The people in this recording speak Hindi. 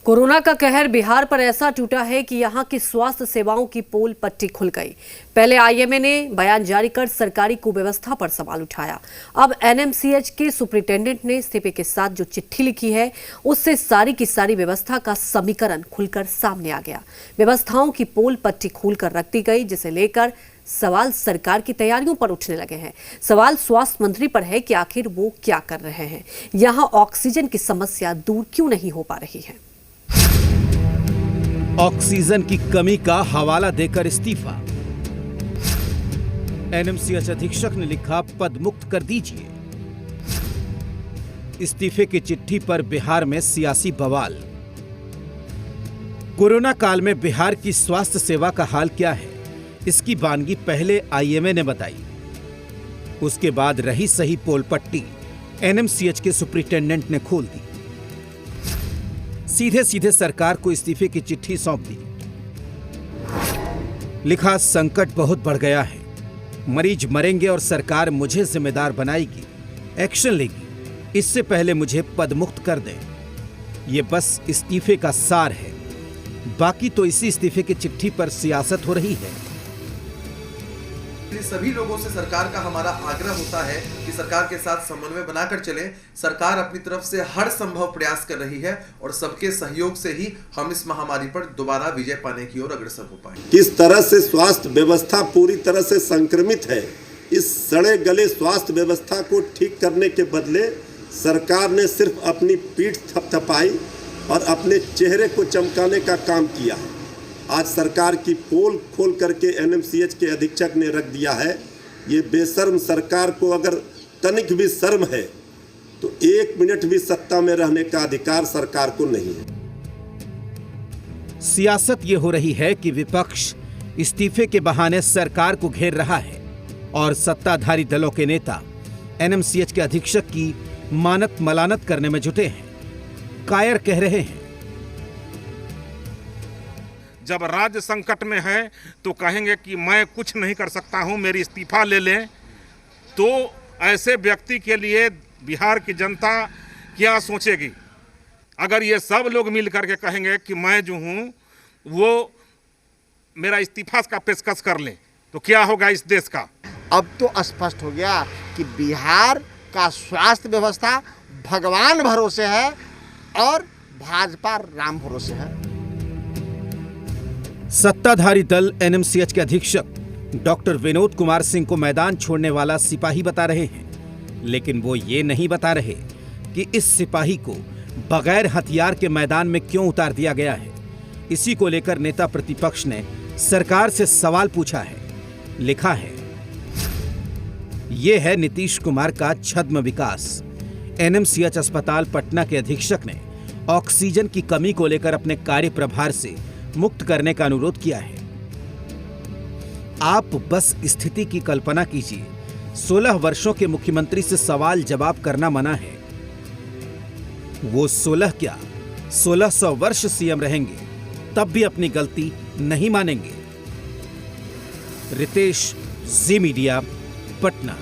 कोरोना का कहर बिहार पर ऐसा टूटा है कि यहां की स्वास्थ्य सेवाओं की पोल पट्टी खुल गई। पहले आईएमए ने बयान जारी कर सरकारी कुव्यवस्था पर सवाल उठाया। अब एनएमसीएच के सुपरिटेंडेंट ने इस्तीफे के साथ जो चिट्ठी लिखी है उससे सारी की सारी व्यवस्था का समीकरण खुलकर सामने आ गया। व्यवस्थाओं की पोल पट्टी खोलकर रख दी गई, जिसे लेकर सवाल सरकार की तैयारियों पर उठने लगे हैं। सवाल स्वास्थ्य मंत्री पर है कि आखिर वो क्या कर रहे हैं। यहां ऑक्सीजन की समस्या दूर क्यों नहीं हो पा रही है। ऑक्सीजन की कमी का हवाला देकर इस्तीफा। एनएमसीएच अधीक्षक ने लिखा, पद मुक्त कर दीजिए। इस्तीफे की चिट्ठी पर बिहार में सियासी बवाल। कोरोना काल में बिहार की स्वास्थ्य सेवा का हाल क्या है, इसकी बानगी पहले आईएमए ने बताई। उसके बाद रही सही पोल पट्टी एनएमसीएच के सुपरिटेंडेंट ने खोल दी। सीधे सीधे सरकार को इस्तीफे की चिट्ठी सौंप दी। लिखा, संकट बहुत बढ़ गया है, मरीज मरेंगे और सरकार मुझे जिम्मेदार बनाएगी, एक्शन लेगी। इससे पहले मुझे पद मुक्त कर दें। यह बस इस्तीफे का सार है, बाकी तो इसी इस्तीफे की चिट्ठी पर सियासत हो रही है। सभी लोगों से सरकार का हमारा आग्रह होता है कि सरकार के साथ समन्वय बनाकर चलें। सरकार अपनी तरफ से हर संभव प्रयास कर रही है और सबके सहयोग से ही हम इस महामारी पर दोबारा विजय पाने की ओर अग्रसर हो पाएंगे। किस तरह से स्वास्थ्य व्यवस्था पूरी तरह से संक्रमित है, इस सड़े गले स्वास्थ्य व्यवस्था को ठीक करने के बदले सरकार ने सिर्फ अपनी पीठ थपथपाई और अपने चेहरे को चमकाने का काम किया है। आज सरकार की पोल खोल करके एनएमसीएच के अधीक्षक ने रख दिया है। ये बेशर्म सरकार को अगर तनिक भी शर्म है तो 1 मिनट भी सत्ता में रहने का अधिकार सरकार को नहीं है। सियासत ये हो रही है कि विपक्ष इस्तीफे के बहाने सरकार को घेर रहा है और सत्ताधारी दलों के नेता एनएमसीएच के अधीक्षक की मानत मलानत करने में जुटे हैं। कायर कह रहे हैं, जब राज्य संकट में है तो कहेंगे कि मैं कुछ नहीं कर सकता हूं, मेरी इस्तीफा ले लें। तो ऐसे व्यक्ति के लिए बिहार की जनता क्या सोचेगी? अगर ये सब लोग मिल करके कहेंगे कि मैं जो हूं वो मेरा इस्तीफा का पेशकश कर लें, तो क्या होगा इस देश का? अब तो स्पष्ट हो गया कि बिहार का स्वास्थ्य व्यवस्था भगवान भरोसे है और भाजपा राम भरोसे है। सत्ताधारी दल एनएमसीएच के अधीक्षक डॉक्टर विनोद कुमार सिंह को मैदान छोड़ने वाला सिपाही बता रहे हैं, लेकिन वो ये नहीं बता रहे कि इस सिपाही को बगैर हथियार के मैदान में क्यों उतार दिया गया है। इसी को लेकर नेता प्रतिपक्ष ने सरकार से सवाल पूछा है। लिखा है, यह है नीतीश कुमार का छद्म विकास। एनएमसीएच अस्पताल पटना के अधीक्षक ने ऑक्सीजन की कमी को लेकर अपने कार्य प्रभार से मुक्त करने का अनुरोध किया है। आप बस स्थिति की कल्पना कीजिए, 16 वर्षों के मुख्यमंत्री से सवाल जवाब करना मना है। वो 16 क्या 1600 वर्ष सीएम रहेंगे, तब भी अपनी गलती नहीं मानेंगे। रितेश, जी मीडिया, पटना।